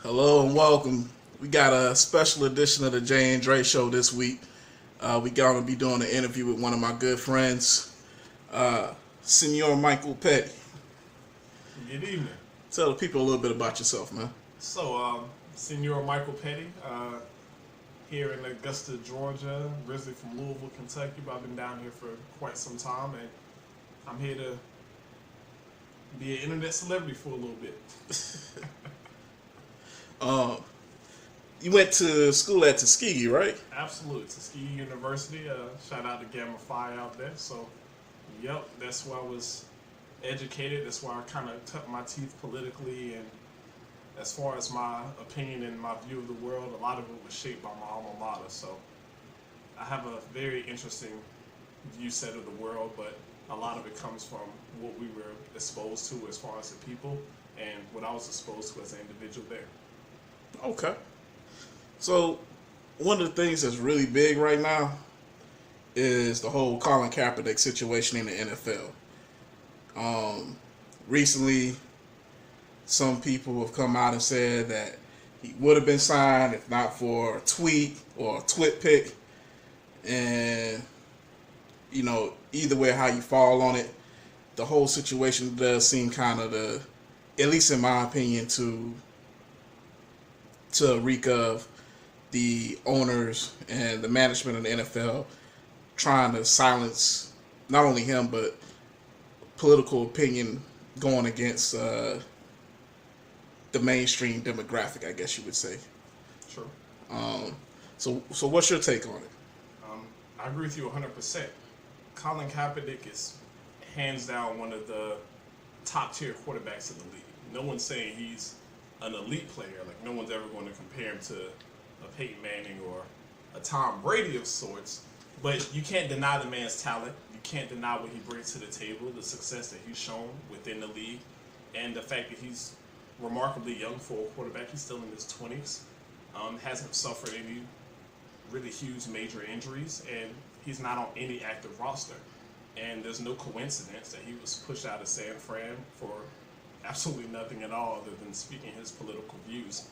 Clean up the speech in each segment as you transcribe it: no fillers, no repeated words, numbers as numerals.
Hello and welcome. We got a special edition of the Jay and Dre Show this week. We gonna be doing an interview with one of my good friends, Senor Michael Petty. Good evening. Tell the people a little bit about yourself, man. Senor Michael Petty, here in Augusta, Georgia, originally from Louisville, Kentucky, but I've been down here for quite some time, and I'm here to be an internet celebrity for a little bit. You went to school at Tuskegee, right? Absolutely. Tuskegee University. Shout out to Gamma Phi out there. So, yep, that's where I was educated. That's where I kind of cut my teeth politically. And as far as my opinion and my view of the world, a lot of it was shaped by my alma mater. So, I have a very interesting view set of the world, but a lot of it comes from what we were exposed to as far as the people and what I was exposed to as an individual there. Okay. So, one of the things that's really big right now is the whole Colin Kaepernick situation in the NFL. Recently, some people have come out and said that he would have been signed if not for a tweet or a twit pic. And, you know, either way how you fall on it, the whole situation does seem kind of at least in my opinion, to reek of the owners and the management of the NFL trying to silence not only him but political opinion going against the mainstream demographic, I guess you would say. Sure. So what's your take on it? I agree with you 100%. Colin Kaepernick is hands down one of the top tier quarterbacks in the league. No one's saying he's an elite player. Like, no one's ever going to compare him to a Peyton Manning or a Tom Brady of sorts. But you can't deny the man's talent. You can't deny what he brings to the table, the success that he's shown within the league, and the fact that he's remarkably young for a quarterback. He's still in his 20s. Hasn't suffered any really huge major injuries, and he's not on any active roster. And there's no coincidence that he was pushed out of San Fran for absolutely nothing at all other than speaking his political views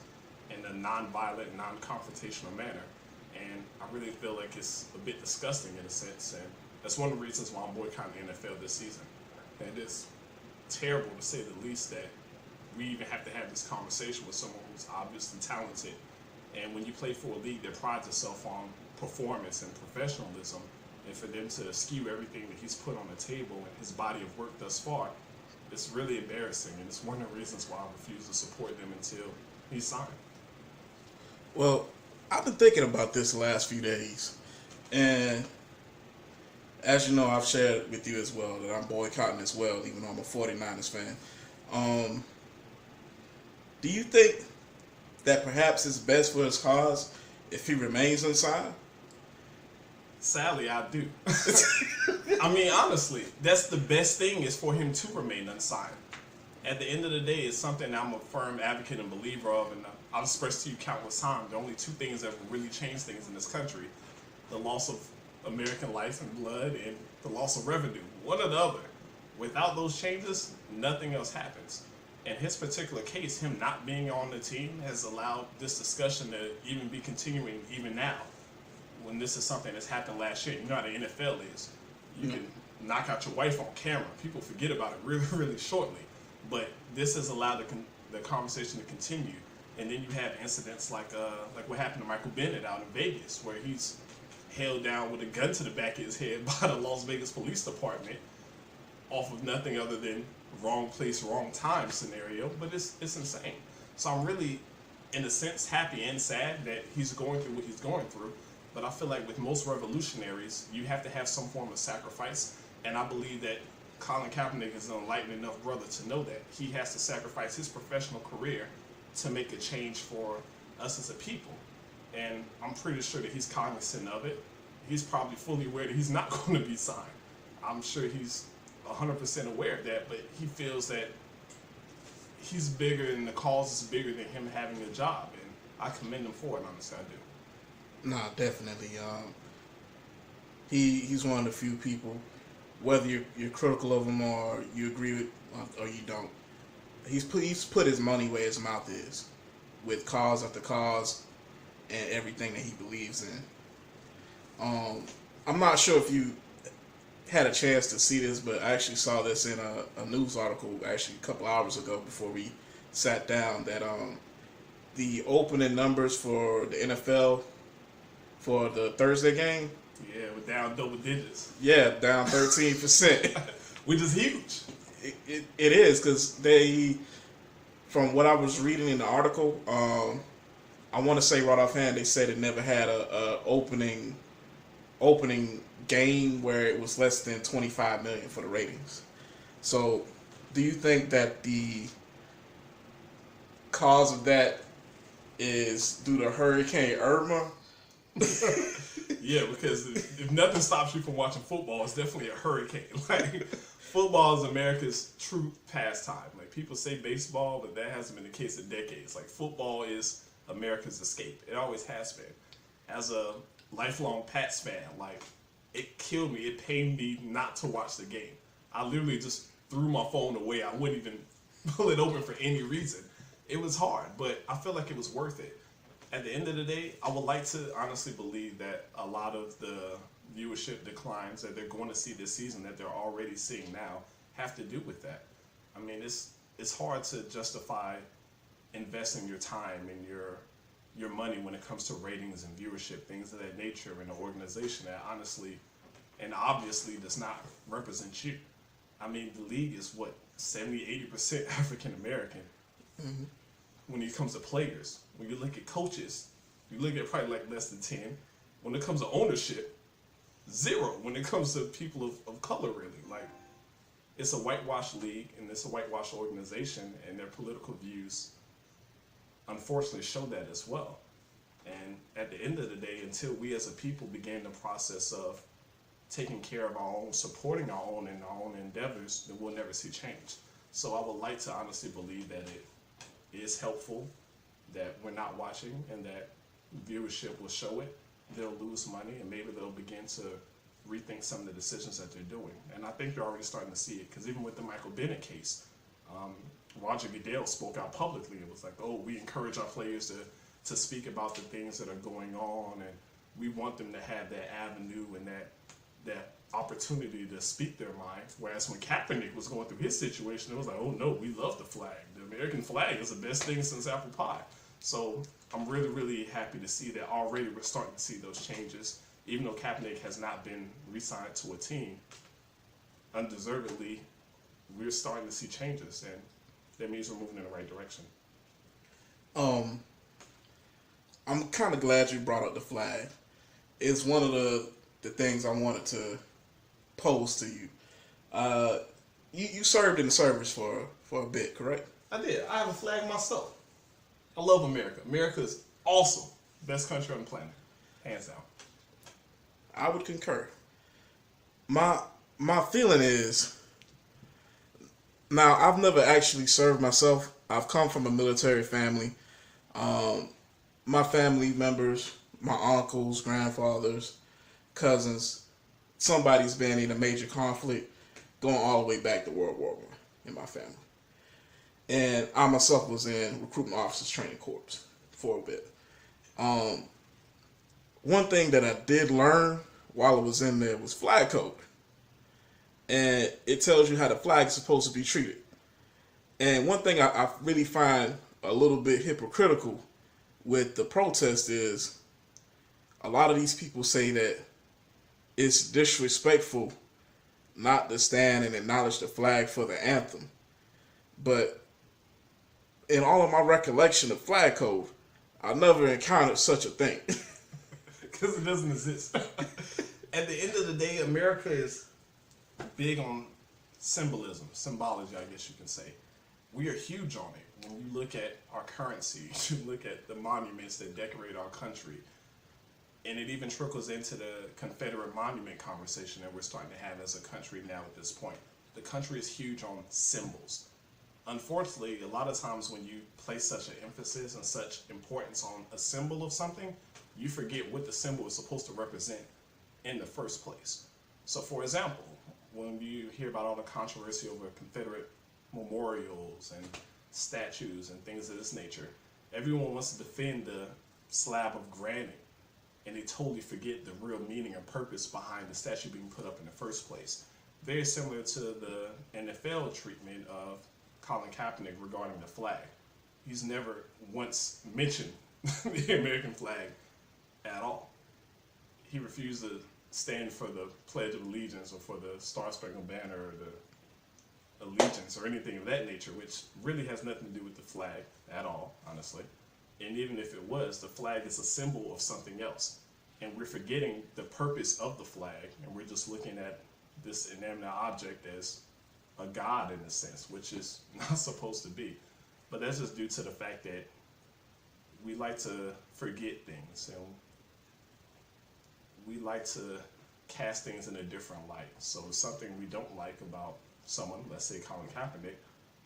in a non-violent, non-confrontational manner. And I really feel like it's a bit disgusting in a sense, and that's one of the reasons why I'm boycotting the NFL this season. And it's terrible, to say the least, that we even have to have this conversation with someone who's obviously talented. And when you play for a league that prides itself on performance and professionalism, and for them to skew everything that he's put on the table and his body of work thus far, it's really embarrassing, and it's one of the reasons why I refuse to support them until he's signed. Well, I've been thinking about this the last few days, and as you know, I've shared with you as well that I'm boycotting as well, even though I'm a 49ers fan. Do you think that perhaps it's best for his cause if he remains unsigned? Sadly, I do. I mean, honestly, that's the best thing, is for him to remain unsigned. At the end of the day, it's something I'm a firm advocate and believer of, and I've expressed to you countless times. The only two things that will really change things in this country: the loss of American life and blood and the loss of revenue. One or the other. Without those changes, nothing else happens. In his particular case, him not being on the team has allowed this discussion to even be continuing even now, when this is something that's happened last year. You know how the NFL is. You can knock out your wife on camera. People forget about it really, really shortly. But this has allowed the conversation to continue. And then you have incidents like what happened to Michael Bennett out in Vegas, where he's held down with a gun to the back of his head by the Las Vegas Police Department off of nothing other than wrong place, wrong time scenario. But it's insane. So I'm really, in a sense, happy and sad that he's going through what he's going through. But I feel like with most revolutionaries, you have to have some form of sacrifice. And I believe that Colin Kaepernick is an enlightened enough brother to know that he has to sacrifice his professional career to make a change for us as a people. And I'm pretty sure that he's cognizant of it. He's probably fully aware that he's not going to be signed. I'm sure he's 100% aware of that, but he feels that he's bigger and the cause is bigger than him having a job. And I commend him for it, honestly, I do. Nah, definitely. He's one of the few people, whether you're critical of him or you agree with or you don't, he's put his money where his mouth is. with cause after cause and everything that he believes in. I'm not sure if you had a chance to see this, but I actually saw this in a news article actually a couple hours ago before we sat down that the opening numbers for the NFL for the Thursday game. Yeah, we're down double digits. Yeah, down 13%. Which is huge. It is because they, from what I was reading in the article, I want to say right offhand they said it never had a opening game where it was less than 25 million for the ratings. So, do you think that the cause of that is due to Hurricane Irma? Yeah, because if nothing stops you from watching football, it's definitely a hurricane. Like, football is America's true pastime. Like, people say baseball, but that hasn't been the case in decades. Like, football is America's escape. It always has been. As a lifelong Pats fan, like, it killed me. It pained me not to watch the game. I literally just threw my phone away. I wouldn't even pull it open for any reason. It was hard, but I feel like it was worth it. At the end of the day, I would like to honestly believe that a lot of the viewership declines that they're going to see this season, that they're already seeing now, have to do with that. I mean, it's hard to justify investing your time and your money when it comes to ratings and viewership, things of that nature, in an organization that honestly and obviously does not represent you. I mean, the league is what, 70-80% African American. Mm-hmm. When it comes to players, when you look at coaches, you look at probably like less than 10. When it comes to ownership, 0. When it comes to people of color, really, like, it's a whitewashed league and it's a whitewashed organization, and their political views unfortunately show that as well. And at the end of the day, until we as a people begin the process of taking care of our own, supporting our own and our own endeavors, then we'll never see change. So I would like to honestly believe that it is helpful, that we're not watching, and that viewership will show it. They'll lose money, and maybe they'll begin to rethink some of the decisions that they're doing. And I think you're already starting to see it, because even with the Michael Bennett case, Roger Goodell spoke out publicly. It was like, oh, we encourage our players to speak about the things that are going on, and we want them to have that avenue and that opportunity to speak their mind. Whereas when Kaepernick was going through his situation, it was like, oh no, we love the flag. The American flag is the best thing since apple pie. So I'm really, really happy to see that already we're starting to see those changes. Even though Kaepernick has not been re-signed to a team, undeservedly, we're starting to see changes, and that means we're moving in the right direction. I'm kind of glad you brought up the flag. It's one of the things I wanted to pose to you. You served in the service for a bit, correct? I did. I have a flag myself. I love America. America is awesome. Best country on the planet. Hands down. I would concur. My feeling is, now I've never actually served myself. I've come from a military family. My family members, my uncles, grandfathers, cousins, somebody's been in a major conflict going all the way back to World War I in my family. And I myself was in recruitment officers training corps for a bit. One thing that I did learn while I was in there was flag code. And it tells you how the flag is supposed to be treated. And one thing I really find a little bit hypocritical with the protest is a lot of these people say that it's disrespectful not to stand and acknowledge the flag for the anthem. But in all of my recollection of flag code, I never encountered such a thing. Because it doesn't exist. At the end of the day, America is big on symbolism, symbology, I guess you can say. We are huge on it. When you look at our currency, you look at the monuments that decorate our country, and it even trickles into the Confederate monument conversation that we're starting to have as a country now at this point. The country is huge on symbols. Unfortunately, a lot of times when you place such an emphasis and such importance on a symbol of something, you forget what the symbol is supposed to represent in the first place. So for example, when you hear about all the controversy over Confederate memorials and statues and things of this nature, Everyone wants to defend the slab of granite, and they totally forget the real meaning and purpose behind the statue being put up in the first place. Very similar to the NFL treatment of Colin Kaepernick regarding the flag. He's never once mentioned the American flag at all. He refused to stand for the Pledge of Allegiance or for the Star Spangled Banner or the allegiance or anything of that nature, which really has nothing to do with the flag at all, honestly. And even if it was, the flag is a symbol of something else. And we're forgetting the purpose of the flag, and we're just looking at this inanimate object as a god in a sense, which is not supposed to be. But that's just due to the fact that we like to forget things, and we like to cast things in a different light. So something we don't like about someone, let's say Colin Kaepernick,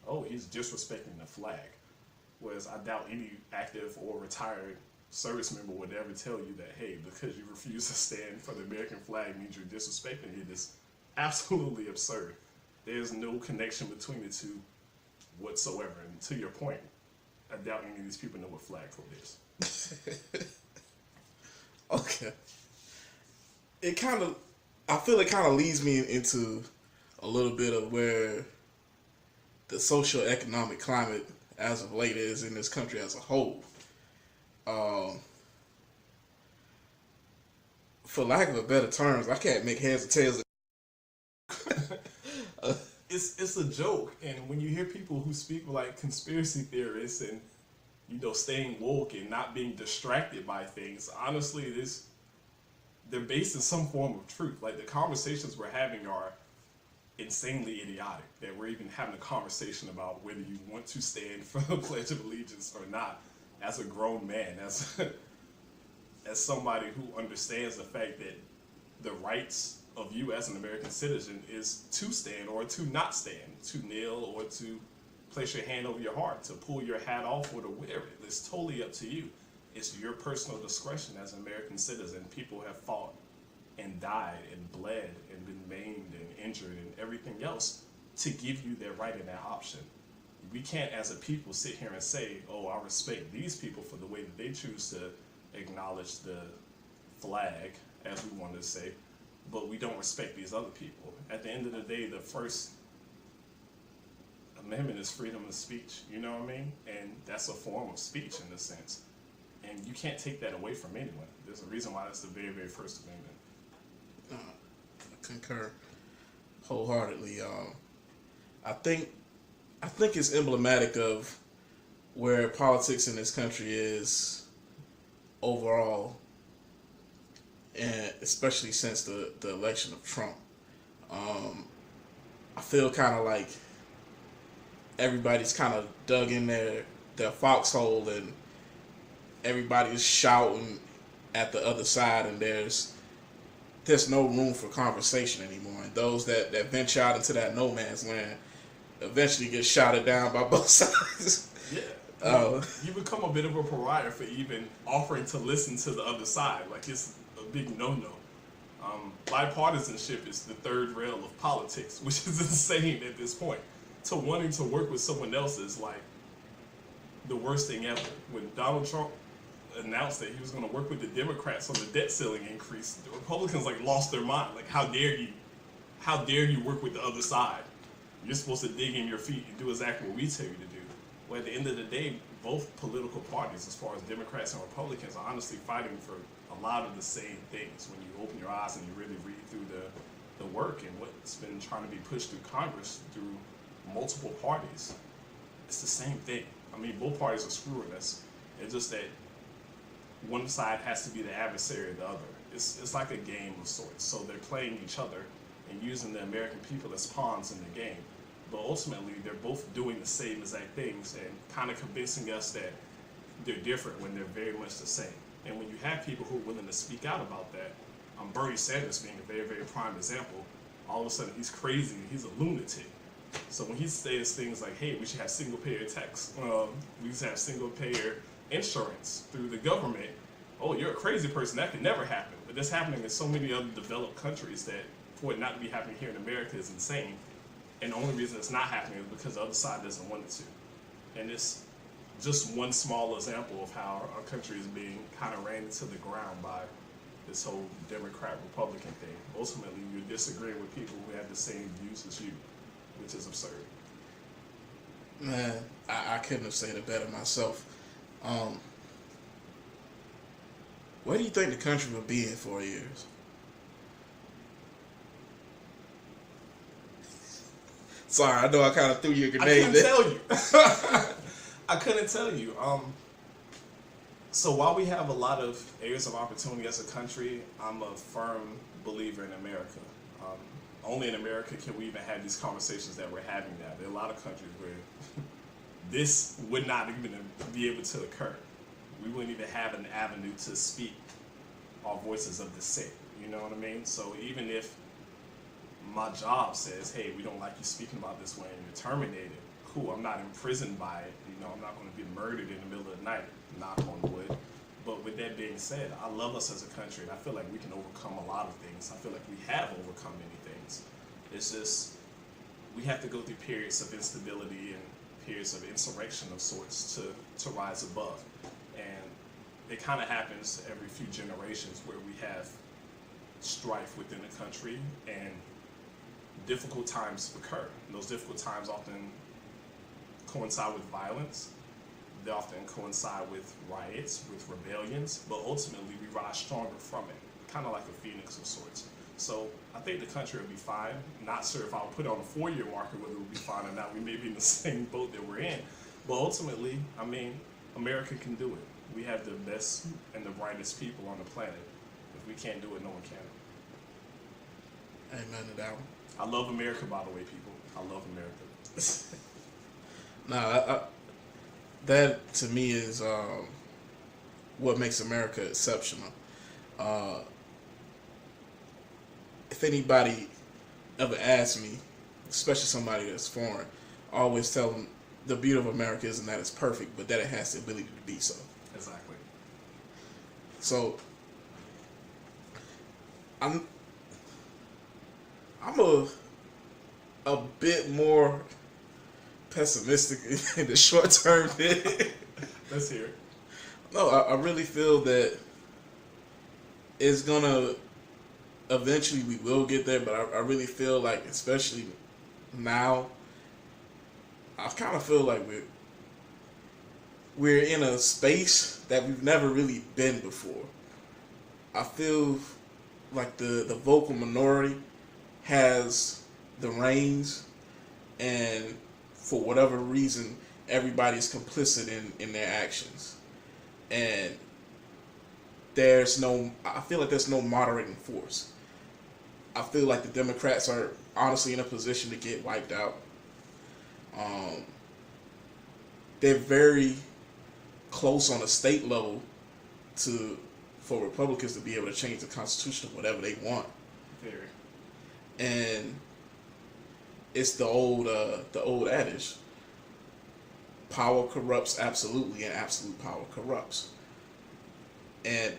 oh, he's disrespecting the flag. Whereas I doubt any active or retired service member would ever tell you that, hey, because you refuse to stand for the American flag means you're disrespecting it. It's absolutely absurd. There's no connection between the two whatsoever. And to your point, I doubt any of these people know what flag code is. Okay. I feel it kind of leads me into a little bit of where the social economic climate as of late is in this country as a whole. For lack of a better terms, I can't make heads or tails. It's a joke, and when you hear people who speak like conspiracy theorists and staying woke and not being distracted by things, honestly, they're based in some form of truth. Like the conversations we're having are insanely idiotic. That we're even having a conversation about whether you want to stand for the Pledge of Allegiance or not, as a grown man, as somebody who understands the fact that the rights of you as an American citizen is to stand or to not stand, to kneel or to place your hand over your heart, to pull your hat off or to wear it. It's totally up to you. It's your personal discretion as an American citizen. People have fought and died and bled and been maimed and injured and everything else to give you that right and that option. We can't as a people sit here and say, oh, I respect these people for the way that they choose to acknowledge the flag, as we want to say, but we don't respect these other people. At the end of the day, the First Amendment is freedom of speech, you know what I mean? And that's a form of speech in a sense. And you can't take that away from anyone. There's a reason why that's the very, very First Amendment. I concur wholeheartedly. I think it's emblematic of where politics in this country is overall, and especially since the election of Trump. I feel kind of like everybody's kind of dug in their foxhole, and everybody's shouting at the other side, and there's no room for conversation anymore. And those that venture out into that no man's land eventually get shouted down by both sides. Yeah. You become a bit of a pariah for even offering to listen to the other side. Like, it's a big no-no. Bipartisanship is the third rail of politics, which is insane at this point. To wanting to work with someone else is like the worst thing ever. When Donald Trump announced that he was going to work with the Democrats on the debt ceiling increase, the Republicans lost their mind. Like, how dare you work with the other side? You're supposed to dig in your feet and do exactly what we tell you to do. Well, at the end of the day, both political parties, as far as Democrats and Republicans, are honestly fighting for a lot of the same things. When you open your eyes and you really read through the work and what's been trying to be pushed through Congress through multiple parties, it's the same thing. I mean, both parties are screwing us. It's just that one side has to be the adversary of the other. It's like a game of sorts. So they're playing each other and using the American people as pawns in the game. But ultimately, they're both doing the same exact things and kind of convincing us that they're different when they're very much the same. And when you have people who are willing to speak out about that, Bernie Sanders being a very, very prime example, all of a sudden he's crazy, he's a lunatic. So when he says things like, hey, we should have single-payer tax, we should have single-payer insurance through the government, oh, you're a crazy person, that could never happen. But that's happening in so many other developed countries that for it not to be happening here in America is insane. And the only reason it's not happening is because the other side doesn't want it to. And it's just one small example of how our country is being kind of ran into the ground by this whole Democrat-Republican thing. Ultimately, you're disagreeing with people who have the same views as you, which is absurd. Man, I couldn't have said it better myself. Where do you think the country will be in 4 years? Sorry, I know I kind of threw you a grenade. I couldn't tell you. I couldn't tell you. So while we have a lot of areas of opportunity as a country, I'm a firm believer in America. Only in America can we even have these conversations that we're having now. There are a lot of countries where this would not even be able to occur. We wouldn't even have an avenue to speak our voices of dissent. You know what I mean? So even if my job says, hey, we don't like you speaking about this way and you're terminated, cool, I'm not imprisoned by it. You know, I'm not going to be murdered in the middle of the night, knock on wood. But with that being said, I love us as a country, and I feel like we can overcome a lot of things. I feel like we have overcome many things. It's just, we have to go through periods of instability and periods of insurrection of sorts to rise above. And it kind of happens every few generations where we have strife within the country and difficult times occur. And those difficult times often coincide with violence. They often coincide with riots, with rebellions, but ultimately we rise stronger from it, kind of like a phoenix of sorts. So I think the country will be fine. Not sure if I'll put it on a 4-year marker whether it will be fine or not. We may be in the same boat that we're in. But ultimately, I mean, America can do it. We have the best and the brightest people on the planet. If we can't do it, no one can. Amen to that one. I love America, by the way, people. I love America. Nah, that to me is what makes America exceptional. If anybody ever asks me, especially somebody that's foreign, I always tell them the beauty of America isn't that it's perfect, but that it has the ability to be so. Exactly. So I'm a bit more pessimistic in the short term. Let's hear it. No, I really feel that it's gonna eventually we will get there, but I really feel like, especially now, I kind of feel like we're in a space that we've never really been before. I feel like the vocal minority has the reins, and for whatever reason, everybody's complicit in their actions. And I feel like there's no moderating force. I feel like the Democrats are honestly in a position to get wiped out. They're very close on a state level for Republicans to be able to change the Constitution to whatever they want. Very. And it's the old adage: power corrupts absolutely, and absolute power corrupts. And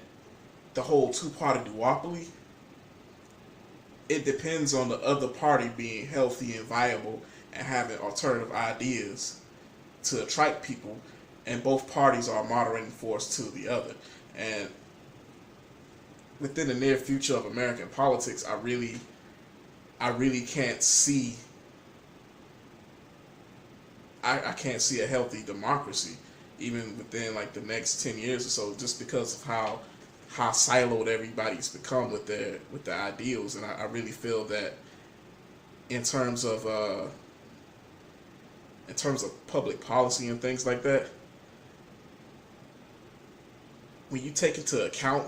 the whole two-party duopoly, it depends on the other party being healthy and viable and having alternative ideas to attract people, and both parties are a moderating force to the other. And within the near future of American politics, I really can't see. I can't see a healthy democracy even within like the next 10 years or so, just because of how siloed everybody's become with their ideals. And I really feel that in terms of public policy and things like that, when you take into account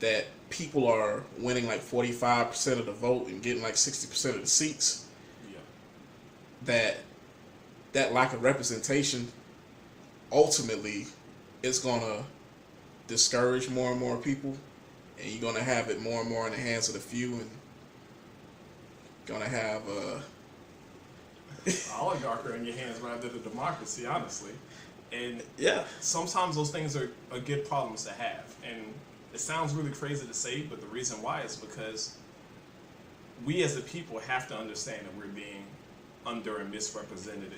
that people are winning like 45% of the vote and getting like 60% of the seats, yeah, that lack of representation ultimately is gonna discourage more and more people, and you're gonna have it more and more in the hands of the few, and gonna have oligarchy in your hands rather than democracy, honestly. And yeah, sometimes those things are good problems to have. And it sounds really crazy to say, but the reason why is because we as the people have to understand that we're being under and misrepresented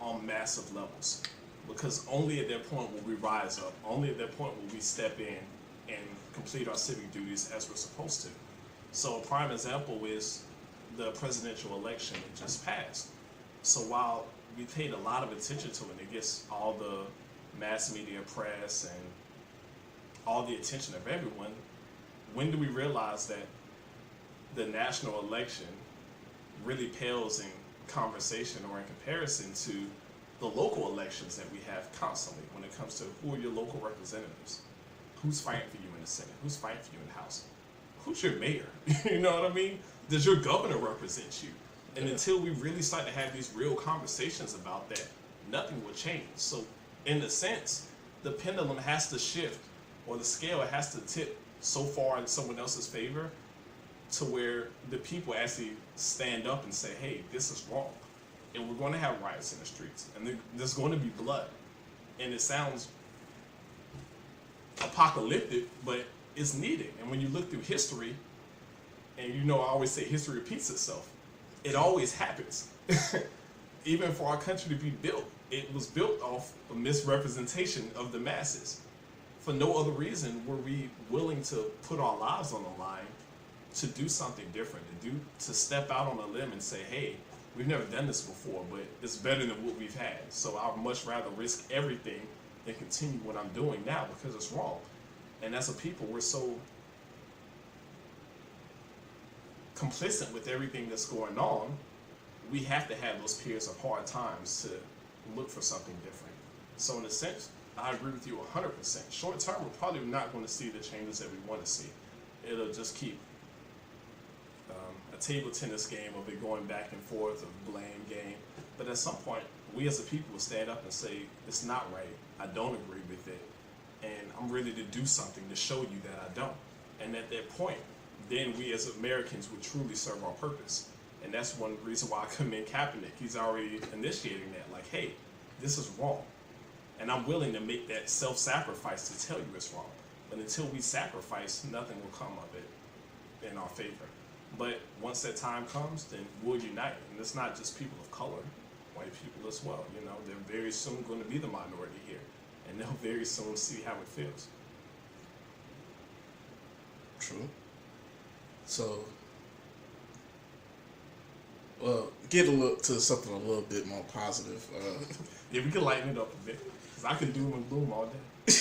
on massive levels. Because only at that point will we rise up. Only at that point will we step in and complete our civic duties as we're supposed to. So a prime example is the presidential election that just passed. So while we paid a lot of attention to it, and it gets all the mass media press and all the attention of everyone, when do we realize that the national election really pales in conversation or in comparison to the local elections that we have constantly when it comes to who are your local representatives? Who's fighting for you in the Senate? Who's fighting for you in the House? Who's your mayor? You know what I mean? Does your governor represent you? And until we really start to have these real conversations about that, nothing will change. So in a sense, the pendulum has to shift, or the scale has to tip so far in someone else's favor to where the people actually stand up and say, hey, this is wrong. And we're going to have riots in the streets, and there's going to be blood. And it sounds apocalyptic, but it's needed. And when you look through history, and I always say history repeats itself, it always happens. Even for our country to be built, it was built off a misrepresentation of the masses. For no other reason were we willing to put our lives on the line to do something different, to step out on a limb and say, hey, we've never done this before, but it's better than what we've had. So I'd much rather risk everything than continue what I'm doing now because it's wrong. And as a people, we're so complicit with everything that's going on, we have to have those periods of hard times to look for something different. So in a sense, I agree with you 100%. Short term, we're probably not going to see the changes that we want to see. It'll just keep a table tennis game of it going back and forth, of blame game. But at some point, we as a people will stand up and say, it's not right, I don't agree with it, and I'm ready to do something to show you that I don't. And at that point, then we as Americans would truly serve our purpose. And that's one reason why I commend Kaepernick. He's already initiating that, like, hey, this is wrong. And I'm willing to make that self-sacrifice to tell you it's wrong. But until we sacrifice, nothing will come of it in our favor. But once that time comes, then we'll unite. And it's not just people of color, white people as well. They're very soon going to be the minority here. And they'll very soon see how it feels. True. So, well, get to something a little bit more positive. Yeah, we can lighten it up a bit. Because I can doom and gloom all day.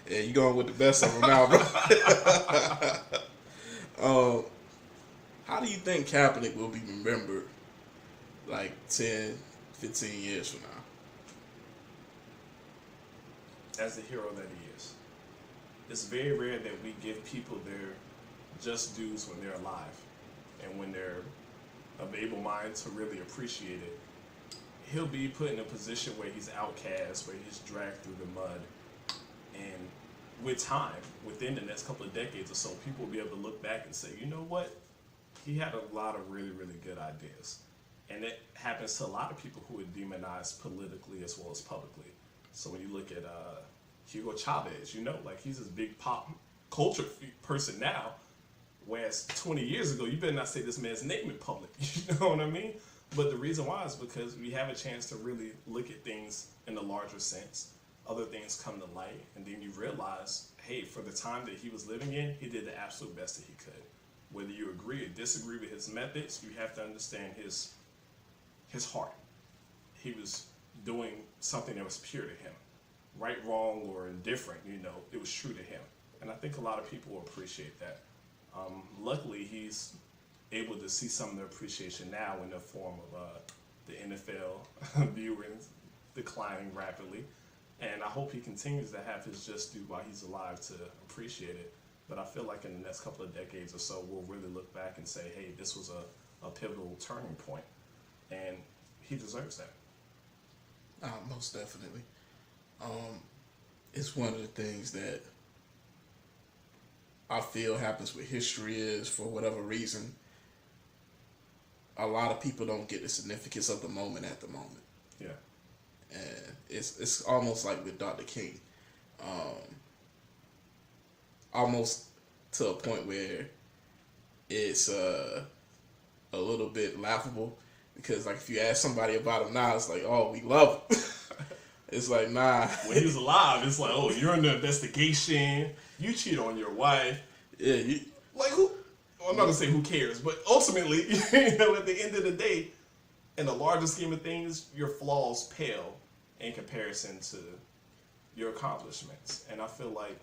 Yeah, you going with the best of them now, bro. How do you think Kaepernick will be remembered like 10, 15 years from now? As the hero that he is. It's very rare that we give people their just dues when they're alive and when they're of able mind to really appreciate it. He'll be put in a position where he's outcast, where he's dragged through the mud, and with time, within the next couple of decades or so, people will be able to look back and say, you know what? He had a lot of really, really good ideas. And it happens to a lot of people who are demonized politically as well as publicly. So when you look at Hugo Chavez, he's this big pop culture person now, whereas 20 years ago, you better not say this man's name in public. You know what I mean? But the reason why is because we have a chance to really look at things in a larger sense. Other things come to light, and then you realize, hey, for the time that he was living in, he did the absolute best that he could. Whether you agree or disagree with his methods, you have to understand his heart. He was doing something that was pure to him. Right, wrong, or indifferent, it was true to him. And I think a lot of people will appreciate that. Luckily, he's able to see some of the appreciation now in the form of the NFL viewers declining rapidly. And I hope he continues to have his just due while he's alive to appreciate it. But I feel like in the next couple of decades or so, we'll really look back and say, hey, this was a pivotal turning point. And he deserves that. Most definitely. It's one of the things that I feel happens with history is, for whatever reason, a lot of people don't get the significance of the moment at the moment. Yeah. And it's almost like with Dr. King. Almost to a point where it's a little bit laughable Because like if you ask somebody about him now, it's like, oh, we love him. It's like, nah. When he was alive, it's like, oh, you're in the investigation. You cheat on your wife. Yeah, like who? Well, I'm not gonna say who cares, but ultimately, you know, at the end of the day, in the larger scheme of things, your flaws pale in comparison to your accomplishments. And I feel like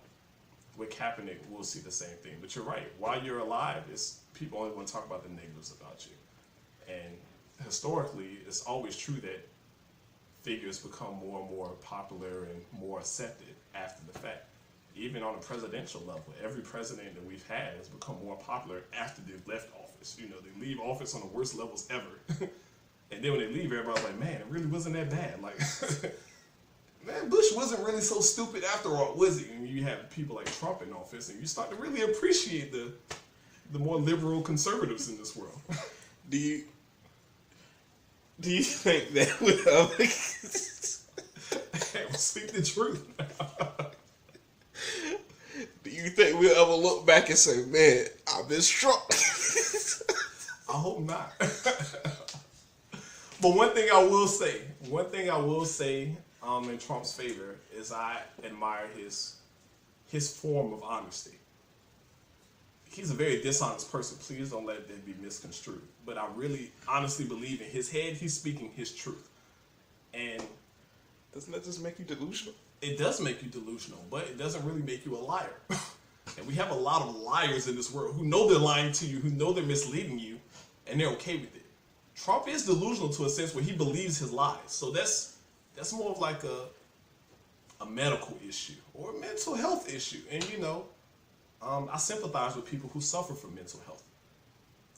with Kaepernick, we'll see the same thing. But you're right. While you're alive, people only want to talk about the negatives about you. And historically, it's always true that figures become more and more popular and more accepted after the fact. Even on a presidential level, every president that we've had has become more popular after they've left office. You know, they leave office on the worst levels ever. And then when they leave, everybody's like, man, it really wasn't that bad. Like, man, Bush wasn't really so stupid after all, was he? And you have people like Trump in office, and you start to really appreciate the more liberal conservatives in this world. Do you think that would speak the truth? Do you think we'll ever look back and say, man, I miss Trump? I hope not. But one thing I will say in Trump's favor is I admire his form of honesty. He's a very dishonest person. Please don't let that be misconstrued. But I really honestly believe in his head, he's speaking his truth. And doesn't that just make you delusional? It does make you delusional, but it doesn't really make you a liar. And we have a lot of liars in this world who know they're lying to you, who know they're misleading you, and they're okay with it. Trump is delusional to a sense where he believes his lies. So that's more of like a medical issue or a mental health issue. And you know, I sympathize with people who suffer from mental health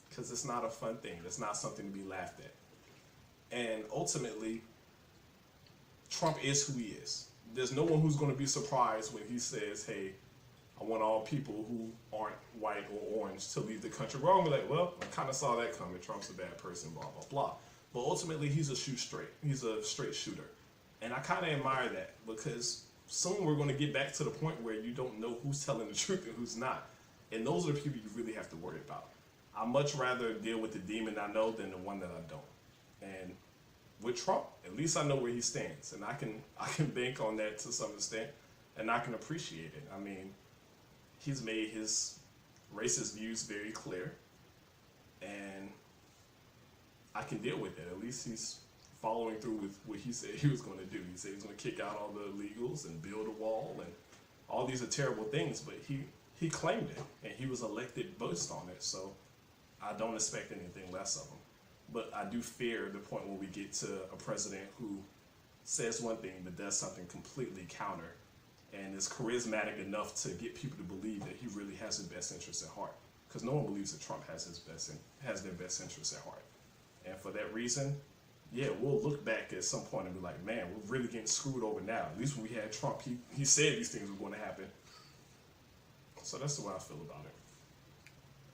because it's not a fun thing. It's not something to be laughed at. And ultimately, Trump is who he is. There's no one who's going to be surprised when he says, hey, I want all people who aren't white or orange to leave the country. We're all going to be like, well, I kind of saw that coming. Trump's a bad person, blah, blah, blah. But ultimately, he's a straight. He's a straight shooter. And I kind of admire that because soon we're going to get back to the point where you don't know who's telling the truth and who's not. And those are the people you really have to worry about. I'd much rather deal with the demon I know than the one that I don't. And with Trump, at least I know where he stands. And I can bank on that to some extent. And I can appreciate it. I mean, he's made his racist views very clear. And I can deal with it. At least he's following through with what he said he was going to do. He said he was going to kick out all the illegals and build a wall, and all these are terrible things, but he claimed it, and he was elected based on it, so I don't expect anything less of him. But I do fear the point where we get to a president who says one thing but does something completely counter, and is charismatic enough to get people to believe that he really has their best interests at heart. Because no one believes that Trump has their best interests at heart. And for that reason, yeah, we'll look back at some point and be like, man, we're really getting screwed over now. At least when we had Trump, he said these things were going to happen. So that's the way I feel about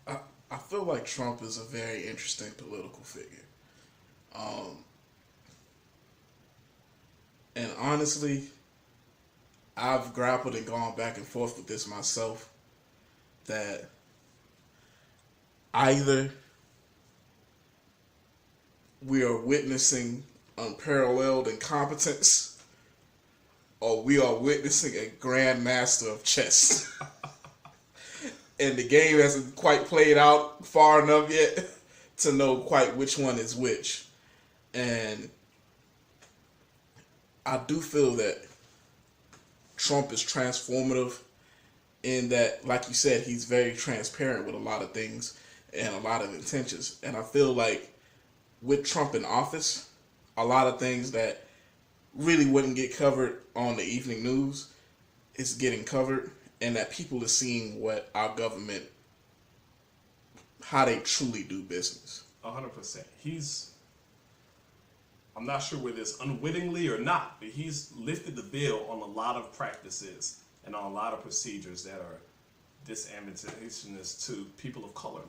it. I feel like Trump is a very interesting political figure. And honestly, I've grappled and gone back and forth with this myself, that either we are witnessing unparalleled incompetence, or we are witnessing a grand master of chess. And the game hasn't quite played out far enough yet to know quite which one is which. And I do feel that Trump is transformative in that, like you said, he's very transparent with a lot of things and a lot of intentions. And I feel like with Trump in office, a lot of things that really wouldn't get covered on the evening news is getting covered, and that people are seeing what our government, how they truly do business. 100%. I'm not sure whether it's unwittingly or not, but he's lifted the veil on a lot of practices and on a lot of procedures that are disadvantageous to people of color.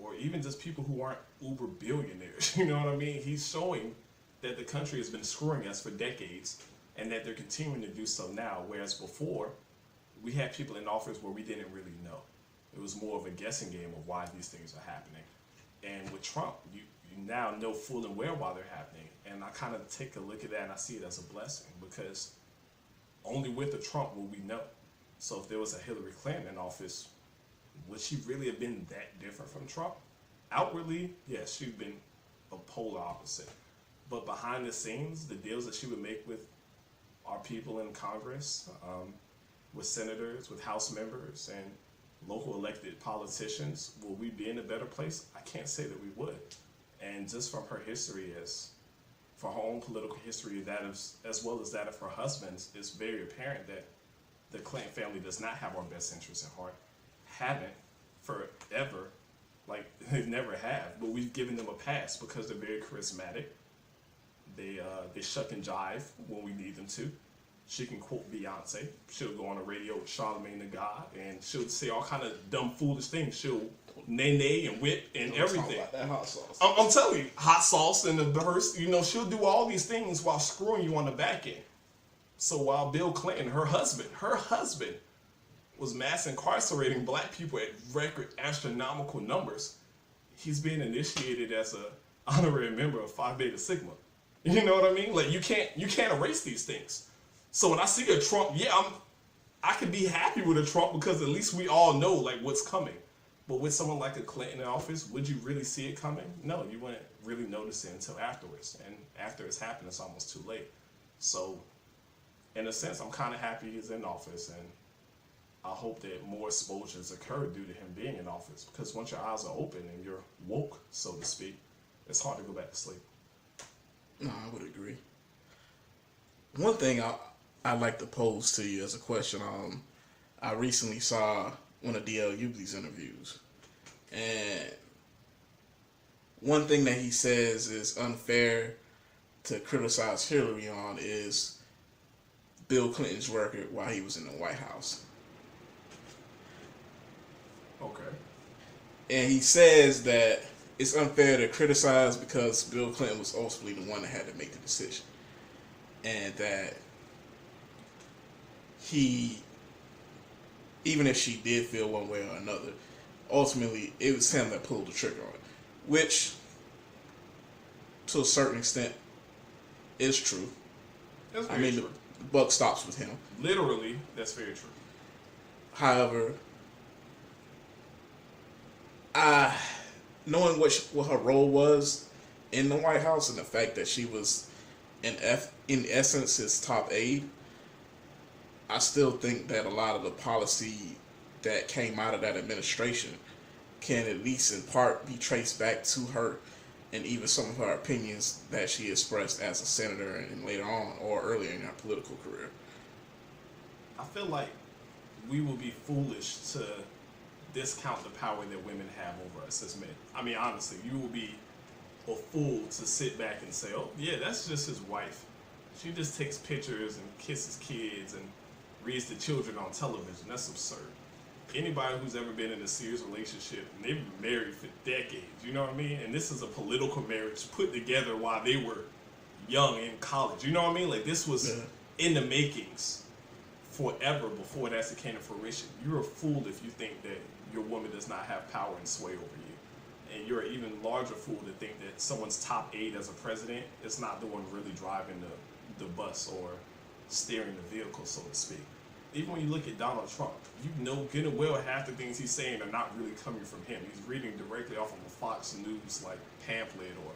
Or even just people who aren't uber billionaires. You know what I mean? He's showing that the country has been screwing us for decades and that they're continuing to do so now. Whereas before, we had people in office where we didn't really know. It was more of a guessing game of why these things are happening. And with Trump, you now know full and well why they're happening. And I kind of take a look at that and I see it as a blessing, because only with a Trump will we know. So if there was a Hillary Clinton in office, would she really have been that different from Trump? Outwardly, yes, she'd been a polar opposite. But behind the scenes, the deals that she would make with our people in Congress, with senators, with House members, and local elected politicians, will we be in a better place? I can't say that we would. And just from her history, for her own political history, that is, as well as that of her husband's, it's very apparent that the Clinton family does not have our best interests at heart. Haven't forever, like they never have. But we've given them a pass because they're very charismatic. They shuck and jive when we need them to. She can quote Beyonce. She'll go on the radio with Charlamagne the God, and she'll say all kind of dumb, foolish things. She'll nay and whip and everything. Talk about that hot sauce. I'm telling you, hot sauce and the hearse. She'll do all these things while screwing you on the back end. So while Bill Clinton, her husband, was mass incarcerating black people at record astronomical numbers, he's being initiated as a honorary member of Phi Beta Sigma. You know what I mean? Like you can't erase these things. So when I see a Trump, I could be happy with a Trump because at least we all know like what's coming. But with someone like a Clinton in office, would you really see it coming? No, you wouldn't really notice it until afterwards. And after it's happened, it's almost too late. So in a sense, I'm kind of happy he's in office, and I hope that more exposures occur due to him being in office. Because once your eyes are open and you're woke, so to speak, it's hard to go back to sleep. No, I would agree. One thing I'd like to pose to you as a question. I recently saw one of D.L. Hughley's interviews, and one thing that he says is unfair to criticize Hillary on is Bill Clinton's record while he was in the White House. Okay. And he says that it's unfair to criticize because Bill Clinton was ultimately the one that had to make the decision. And that even if she did feel one way or another, ultimately it was him that pulled the trigger on it. Which, to a certain extent, is true. That's very true. The buck stops with him. Literally, that's very true. However, knowing what her role was in the White House and the fact that she was, in essence, his top aide, I still think that a lot of the policy that came out of that administration can at least in part be traced back to her and even some of her opinions that she expressed as a senator and later on or earlier in her political career. I feel like we will be foolish to discount the power that women have over us as men. I mean, honestly, you will be a fool to sit back and say, oh, yeah, that's just his wife. She just takes pictures and kisses kids and reads the children on television. That's absurd. Anybody who's ever been in a serious relationship, and they've been married for decades, you know what I mean? And this is a political marriage put together while they were young in college, you know what I mean? Like this was in the makings forever before it actually came to fruition. You're a fool if you think that your woman does not have power and sway over you. And you're an even larger fool to think that someone's top aide as a president is not the one really driving the bus or steering the vehicle, so to speak. Even when you look at Donald Trump, you know good and well half the things he's saying are not really coming from him. He's reading directly off of a Fox News like pamphlet or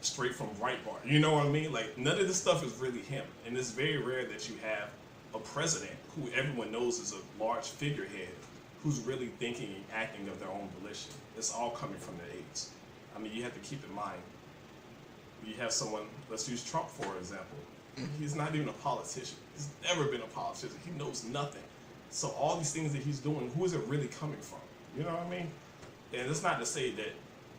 straight from Breitbart. You know what I mean? Like none of this stuff is really him. And it's very rare that you have a president who everyone knows is a large figurehead who's really thinking and acting of their own volition. It's all coming from the aides. I mean, you have to keep in mind, you have someone, let's use Trump for example. He's not even a politician. He's never been a politician. He knows nothing. So all these things that he's doing, who is it really coming from? You know what I mean? And it's not to say that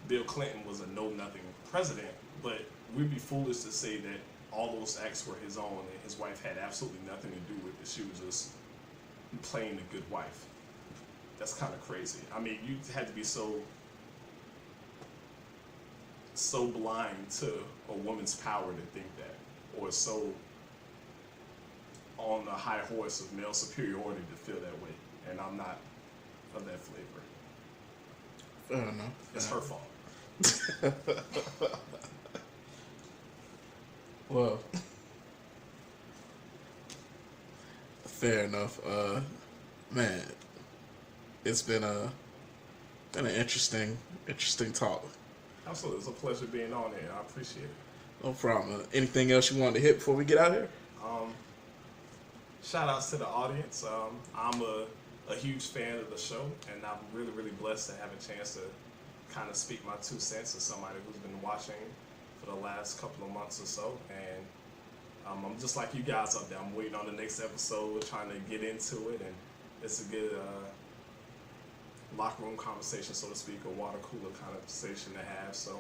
Bill Clinton was a know-nothing president, but we'd be foolish to say that all those acts were his own and his wife had absolutely nothing to do with it. She was just playing a good wife. That's kind of crazy. I mean, you had to be so blind to a woman's power to think that, or so on the high horse of male superiority to feel that way. And I'm not of that flavor. Fair enough. It's her fault. Well, fair enough. Man, it's been an interesting talk. Absolutely, it's a pleasure being on here. I appreciate it. No problem. Anything else you wanted to hit before we get out here? Shout outs to the audience. I'm a huge fan of the show, and I'm really, really blessed to have a chance to kind of speak my 2 cents as somebody who's been watching for the last couple of months or so. And I'm just like you guys up there. I'm waiting on the next episode, trying to get into it, and it's a good locker room conversation, so to speak, a water cooler conversation to have. So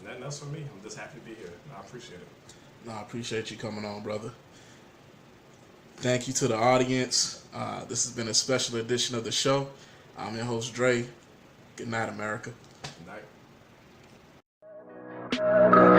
nothing else for me. I'm just happy to be here. I appreciate it. No, I appreciate you coming on, brother. Thank you to the audience. This has been a special edition of the show. I'm your host, Dre. Good night, America. Good night.